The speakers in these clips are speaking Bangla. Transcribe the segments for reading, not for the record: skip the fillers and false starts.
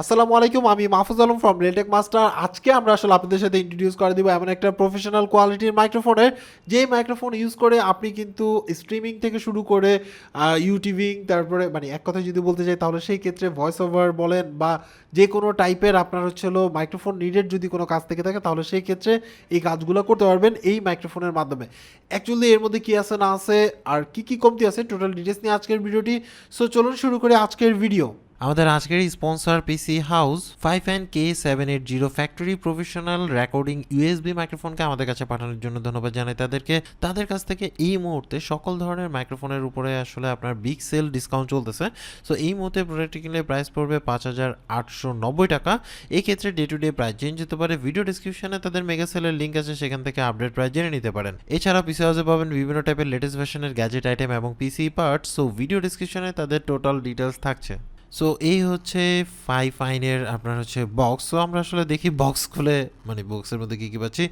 আসসালামু আলাইকুম, আমি Mahfuz Alam from Realtek master. আজকে আমরা আসলে আপনাদের সাথে ইন্ট্রোডিউস করে দিব এমন একটা প্রফেশনাল কোয়ালিটির মাইক্রোফোনের, যেই মাইক্রোফোন ইউজ করে আপনি কিন্তু স্ট্রিমিং থেকে শুরু করে ইউটিউবিং, তারপরে মানে এক কথায় যদি বলতে চাই তাহলে সেই ক্ষেত্রে ভয়েস ওভার বলেন বা যে কোনো টাইপের আপনার হচ্ছে হলো মাইক্রোফোন নিডেড যদি কোনো কাজ থেকে থাকে তাহলে সেই ক্ষেত্রে এই কাজগুলো করতে পারবেন এই মাইক্রোফোনের মাধ্যমে। অ্যাকচুয়ালি এর মধ্যে কী আছে না আছে আর কী কমতি আছে টোটাল ডিটেলস নিয়ে আজকের ভিডিওটি। সো চলুন শুরু করে আজকের ভিডিও। আমাদের আজকের sponsor PC house Fifine K780 factory professional recording USB মাইক্রোফোনকে আমাদের কাছে পাঠানোর জন্য ধন্যবাদ জানাই তাদেরকে। তাদের কাছ থেকে এই মুহূর্তে সকল ধরনের মাইক্রোফোনের উপরে আসলে আপনার বিগ সেল ডিসকাউন্ট চলতেছে। সো এই মুহূর্তে প্রোডাক্টটি কিনলে প্রাইস পড়বে 5,890 টাকা। এই ক্ষেত্রে day to day price change হতে পারে। ভিডিও ডিসক্রিপশনে তাদের মেগা সেলের লিঙ্ক আছে, সেখান থেকে আপডেট প্রাইস জেনে নিতে পারেন। এছাড়া পিসি হাউসে পাবেন বিভিন্ন টাইপের লেটেস্ট ভার্সনের গ্যাজেট আইটেম এবং পিসি পার্টস। সো ভিডিও ডিসক্রিপশনে তাদের টোটাল ডিটেলস থাকছে। সো এই হচ্ছে ফাইনের আপনার হচ্ছে বক্স। সো আমরা আসলে দেখি বক্স খুলে, মানে বক্সের মধ্যে কী কী পাচ্ছি।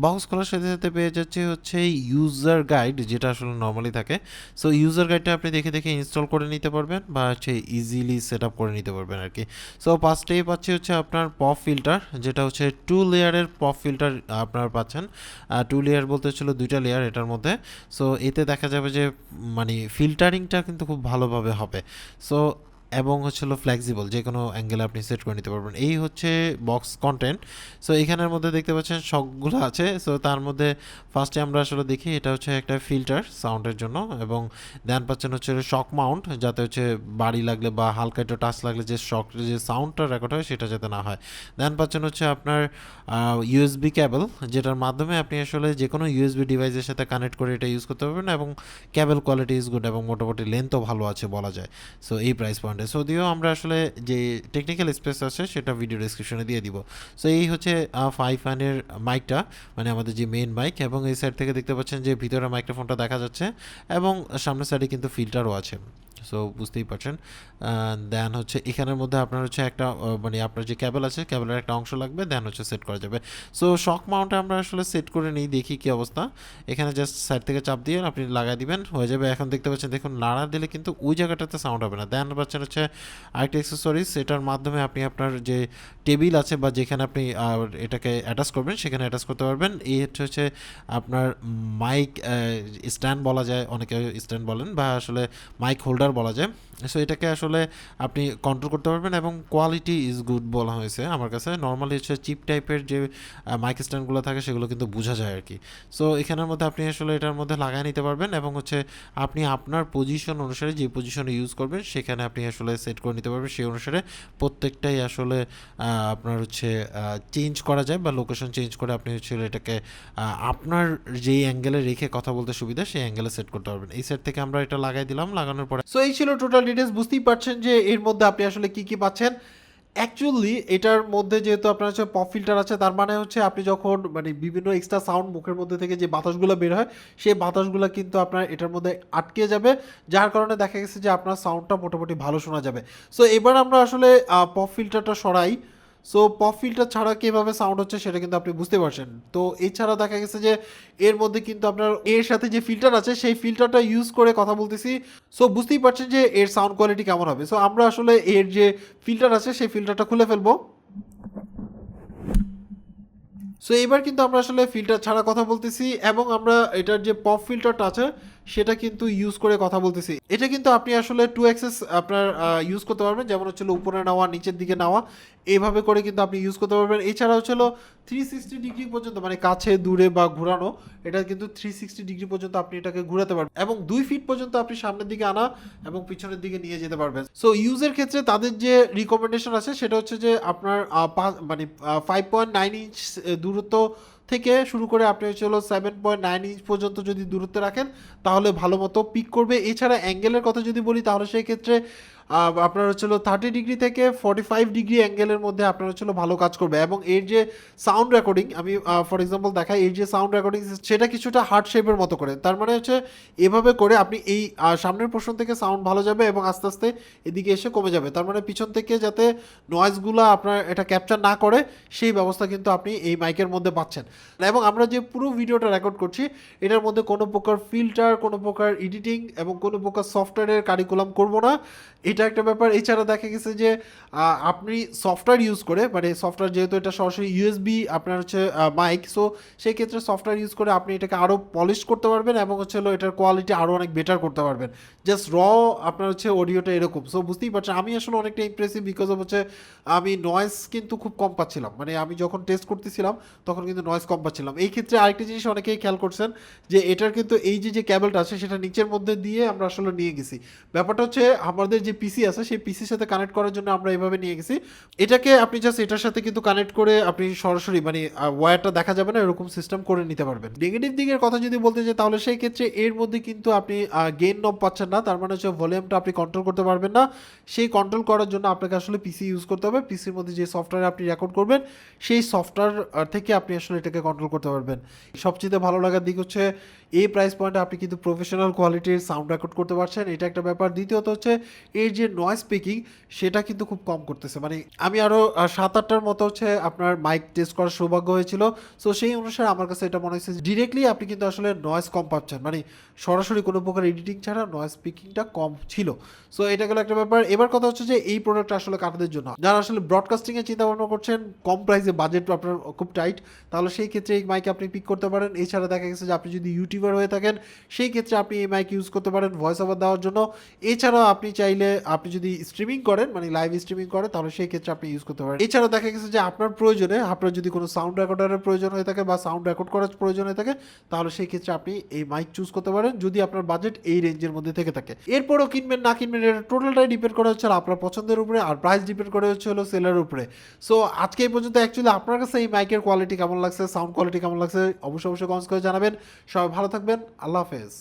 বক্স খোলার সাথে সাথে পেয়ে যাচ্ছে হচ্ছে ইউজার গাইড, যেটা আসলে নর্মালি থাকে। সো ইউজার গাইডটা আপনি দেখে দেখে ইনস্টল করে নিতে পারবেন বা হচ্ছে ইজিলি সেট আপ করে নিতে পারবেন আর কি। সো ফার্স্টেই পাচ্ছি হচ্ছে আপনার পপ ফিল্টার, যেটা হচ্ছে 2 লেয়ারের পপ ফিল্টার আপনারা পাচ্ছেন। 2 লেয়ার বলতে হচ্ছিল 2টা লেয়ার এটার মধ্যে। সো এতে দেখা যাবে যে মানে ফিল্টারিংটা কিন্তু খুব ভালোভাবে হবে। সো এবং হচ্ছে হলো ফ্লেক্সিবল, যে কোনো অ্যাঙ্গেলে আপনি সেট করে নিতে পারবেন। এই হচ্ছে বক্স কন্টেন্ট। সো এখানের মধ্যে দেখতে পাচ্ছেন শকগুলো আছে। সো তার মধ্যে ফার্স্টে আমরা আসলে দেখি এটা হচ্ছে একটা ফিল্টার সাউন্ডের জন্য, এবং দেন পাচ্ছেন হচ্ছে শক মাউন্ট, যাতে হচ্ছে বাড়ি লাগলে বা হালকা একটু টাচ লাগলে যে শক যে সাউন্ডটা রেকর্ড হয় সেটা যাতে না হয়। দেন পাচ্ছেন হচ্ছে আপনার ইউএসবি কেবল, যেটার মাধ্যমে আপনি আসলে যে কোনো ইউএসবি ডিভাইসের সাথে কানেক্ট করে এটা ইউজ করতে পারবেন, এবং কেবল কোয়ালিটি ইজ গুড এবং মোটামুটি লেন্থও ভালো আছে বলা যায়। সো এই প্রাইস পয়েন্টে যদিও আমরা আসলে যে টেকনিক্যাল স্পেস আছে সেটা ভিডিও ডিসক্রিপশনে দিয়ে দিব। সো এই হচ্ছে ফাইনের মাইকটা, মানে আমাদের যে মেইন মাইক, এবং এই সাইড থেকে দেখতে পাচ্ছেন যে ভিতরে মাইক্রোফোনটা দেখা যাচ্ছে, এবং সামনের সাইডে কিন্তু ফিল্টারও আছে। সো বুঝতেই পারছেন। দেন হচ্ছে এখানের মধ্যে আপনার হচ্ছে একটা মানে আপনার যে ক্যাবেল আছে, ক্যাবেলের একটা অংশ লাগবে, দেন হচ্ছে সেট করা যাবে। সো শক মাউন্টে আমরা আসলে সেট করে নিই, দেখি কী অবস্থা। এখানে জাস্ট সাইড থেকে চাপ দিয়ে আপনি লাগাই দিবেন, হয়ে যাবে। এখন দেখতে পাচ্ছেন, দেখুন নাড়া দিলে কিন্তু ওই জায়গাটাতে সাউন্ড হবে না। দেন পাচ্ছেন হচ্ছে আরেকটা অ্যাক্সেসরিজ, এটার মাধ্যমে আপনি আপনার যে টেবিল আছে বা যেখানে আপনি এটাকে অ্যাটাচ করবেন সেখানে অ্যাটাচ করতে পারবেন। এই হচ্ছে আপনার মাইক স্ট্যান্ড বলা যায়, অনেকে স্ট্যান্ড বলেন, বা আসলে মাইক হোল্ডার বলা যায়। সো এটাকে আসলে আপনি কন্ট্রোল করতে পারবেন, এবং কোয়ালিটি ইজ গুড বলা হয়েছে আমার কাছে। নর্মালি হচ্ছে চিপ টাইপের যে মাইক স্ট্যান্ডগুলো থাকে সেগুলো কিন্তু বোঝা যায় আর কি। সো এখানের মধ্যে আপনি আসলে এটার মধ্যে লাগাই নিতে পারবেন, এবং হচ্ছে আপনি আপনার পজিশন অনুসারে যে পজিশনে ইউজ করবেন সেখানে আপনি আসলে সেট করে নিতে পারবেন। সেই অনুসারে প্রত্যেকটাই আসলে আপনার হচ্ছে চেঞ্জ করা যায়, বা লোকেশন চেঞ্জ করে আপনি হচ্ছে এটাকে আপনার যেই অ্যাঙ্গেলে রেখে কথা বলতে সুবিধা সেই অ্যাঙ্গেলে সেট করতে পারবেন। এই সেট থেকে আমরা এটা লাগাই দিলাম, লাগানোর পরে সো এই ছিল টোটাল ডিটেলস। বুঝতেই পারছেন যে এর মধ্যে আপনি আসলে কি কি পাচ্ছেন। অ্যাকচুয়ালি এটার মধ্যে যেহেতু আপনার হচ্ছে পপ ফিল্টার আছে, তার মানে হচ্ছে আপনি যখন মানে বিভিন্ন এক্সট্রা সাউন্ড মুখের মধ্যে থেকে যে বাতাসগুলো বের হয় সেই বাতাসগুলো কিন্তু আপনার এটার মধ্যে আটকে যাবে, যার কারণে দেখা গেছে যে আপনার সাউন্ডটা মোটামুটি ভালো শোনা যাবে। সো এবার আমরা আসলে পপ ফিল্টারটা সরাই। সো পপ ফিল্টার ছাড়া কীভাবে সাউন্ড হচ্ছে সেটা কিন্তু আপনি বুঝতে পারছেন। তো এছাড়া দেখা গেছে যে এর মধ্যে কিন্তু আপনার এর সাথে যে ফিল্টার আছে সেই ফিল্টারটা ইউজ করে কথা বলতেছি। সো বুঝতেই পারছেন যে এর সাউন্ড কোয়ালিটি কেমন হবে। সো আমরা আসলে এর যে ফিল্টার আছে সেই ফিল্টারটা খুলে ফেলবো। সো এবার কিন্তু আমরা আসলে ফিল্টার ছাড়া কথা বলতেছি, এবং আমরা এটার যে পপ ফিল্টারটা আছে সেটা কিন্তু ইউজ করে কথা বলতেছি। এটা কিন্তু আপনি আসলে 2 অ্যাক্সেস আপনার ইউজ করতে পারবেন, যেমন হচ্ছিল উপরে নেওয়া, নিচের দিকে নেওয়া, এইভাবে করে কিন্তু আপনি ইউজ করতে পারবেন। এছাড়া হচ্ছিল 360 ডিগ্রি পর্যন্ত, মানে কাছে দূরে বা ঘোরানো, এটা কিন্তু 360 ডিগ্রি পর্যন্ত আপনি এটাকে ঘোরাতে পারবেন, এবং 2 ফিট পর্যন্ত আপনি সামনের দিকে আনা এবং পিছনের দিকে নিয়ে যেতে পারবেন। সো ইউজের ক্ষেত্রে তাদের যে রিকমেন্ডেশন আছে সেটা হচ্ছে যে আপনার মানে 5.9 ইঞ্চ দূরত্ব থেকে শুরু করে আপনি হচ্ছে হলো 7.9 ইঞ্চ পর্যন্ত যদি দূরত্ব রাখেন তাহলে ভালো মতো পিক করবে। এছাড়া অ্যাঙ্গেলের কথা যদি বলি তাহলে সেই ক্ষেত্রে আপনার হচ্ছিল 30 ডিগ্রি থেকে 45 ডিগ্রি অ্যাঙ্গেলের মধ্যে আপনার হচ্ছিল ভালো কাজ করবে। এবং এর যে সাউন্ড রেকর্ডিং, আমি ফর এক্সাম্পল দেখাই, এর যে সাউন্ড রেকর্ডিং সেটা কিছুটা হার্ট শেপের মতো করে, তার মানে হচ্ছে এভাবে করে আপনি এই সামনের পোর্শন থেকে সাউন্ড ভালো যাবে এবং আস্তে আস্তে এদিকে এসে কমে যাবে, তার মানে পিছন থেকে যাতে নয়েজগুলো আপনার এটা ক্যাপচার না করে সেই ব্যবস্থা কিন্তু আপনি এই মাইকের মধ্যে পাচ্ছেন। এবং আমরা যে পুরো ভিডিওটা রেকর্ড করছি এটার মধ্যে কোনো প্রকার ফিল্টার, কোনো প্রকার এডিটিং এবং কোনো প্রকার সফটওয়্যারের কারিকুলাম করব না। এটা এটা একটা ব্যাপার। এছাড়া দেখা গেছে যে আপনি সফটওয়্যার ইউজ করে, মানে সফটওয়্যার যেহেতু এটা সরাসরি ইউএসবি আপনার হচ্ছে মাইক, সো সেই ক্ষেত্রে সফটওয়্যার ইউজ করে আপনি এটাকে আরও পলিশ করতে পারবেন এবং হচ্ছে হলো এটার কোয়ালিটি আরও অনেক বেটার করতে পারবেন। জাস্ট আপনার হচ্ছে অডিওটা এরকম। সো বুঝতেই পারছেন আমি আসলে অনেকটা ইমপ্রেসিভ বিকজ অফ হচ্ছে আমি নয়েজ কিন্তু খুব কম পাচ্ছিলাম, মানে আমি যখন টেস্ট করতেছিলাম তখন কিন্তু নয়েজ কম পাচ্ছিলাম। এই ক্ষেত্রে আরেকটা জিনিস অনেকেই খেয়াল করছেন যে এটার কিন্তু এই যে কেবলটা আছে সেটা নিচের মধ্যে দিয়ে আমরা আসলে নিয়ে গেছি। ব্যাপারটা হচ্ছে আমাদের যে পিসি আছে সেই পিসির সাথে কানেক্ট করার জন্য আমরা এইভাবে নিয়ে গেছি। এটাকে আপনি জাস্ট এটার সাথে কিন্তু কানেক্ট করে আপনি সরাসরি মানে ওয়্যারটা দেখা যাবে না, এরকম সিস্টেম করে নিতে পারবেন। নেগেটিভ দিকের কথা যদি বলতে চাই তাহলে সেই ক্ষেত্রে এর মধ্যে কিন্তু আপনি গেইন নব পাচ্ছেন না, তার মানে হচ্ছে ভলিউমটা আপনি কন্ট্রোল করতে পারবেন না। সেই কন্ট্রোল করার জন্য আপনাকে আসলে পিসি ইউজ করতে হবে। পিসির মধ্যে যে সফটওয়্যার আপনি রেকর্ড করবেন সেই সফটওয়্যার থেকে আপনি আসলে এটাকে কন্ট্রোল করতে পারবেন। সবচেয়ে ভালো লাগার দিক হচ্ছে এই প্রাইস পয়েন্টে আপনি কিন্তু প্রফেশনাল কোয়ালিটির সাউন্ড রেকর্ড করতে পারছেন, এটা একটা ব্যাপার। দ্বিতীয়ত হচ্ছে এর যে নয়েজ স্পিকিং সেটা কিন্তু খুব কম করতেছে। মানে আমি আরও 7-8টার মতো হচ্ছে আপনার মাইক টেস্ট করার সৌভাগ্য হয়েছিল। সো সেই অনুসারে আমার কাছে এটা মনে হয়েছে ডিরেক্টলি আপনি কিন্তু আসলে নয়েজ কম পাচ্ছেন, মানে সরাসরি কোনো প্রকার এডিটিং ছাড়া নয়েজ স্পিকিংটা কম ছিল। সো এটা গেলো একটা ব্যাপার। এবার কথা হচ্ছে যে এই প্রোডাক্টটা আসলে কাদের জন্য, যারা আসলে ব্রডকাস্টিংয়ের চিন্তা ভাবনা করছেন, কম প্রাইসে বাজেট আপনার খুব টাইট, তাহলে সেই ক্ষেত্রে এই মাইক আপনি পিক করতে পারেন। এছাড়া দেখা গেছে যে আপনি যদি ইউটিউবার হয়ে থাকেন সেই ক্ষেত্রে আপনি এই মাইক ইউজ করতে পারেন ভয়েস ওভার দেওয়ার জন্য। এছাড়াও আপনি চাইলে আপনি যদি স্ট্রিমিং করেন, মানে লাইভ স্ট্রিমিং করেন, তাহলে সেই ক্ষেত্রে আপনি ইউজ করতে পারেন। এছাড়াও দেখা গেছে যে আপনার প্রয়োজনে আপনার যদি কোনো সাউন্ড রেকর্ডারের প্রয়োজন হয়ে থাকে বা সাউন্ড রেকর্ড করার প্রয়োজন হয়ে থাকে তাহলে সেই ক্ষেত্রে আপনি এই মাইক চুজ করতে পারেন যদি আপনার বাজেট এই রেঞ্জের মধ্যে থেকে থাকে। এরপরও কিনবেন না কিনবেন এটা টোটালটাই ডিপেন্ড করে হচ্ছে আপনার পছন্দের উপরে, আর প্রাইস ডিপেন্ড করে হচ্ছে হলো সেলের উপরে। সো আজকে এই পর্যন্ত। অ্যাকচুয়ালি আপনার কাছে এই মাইকের কোয়ালিটি কেমন লাগছে, সাউন্ড কোয়ালিটি কেমন লাগছে, অবশ্যই কমেন্টস করে জানাবেন। সবাই ভালো থাকবেন, আল্লাহ হাফেজ।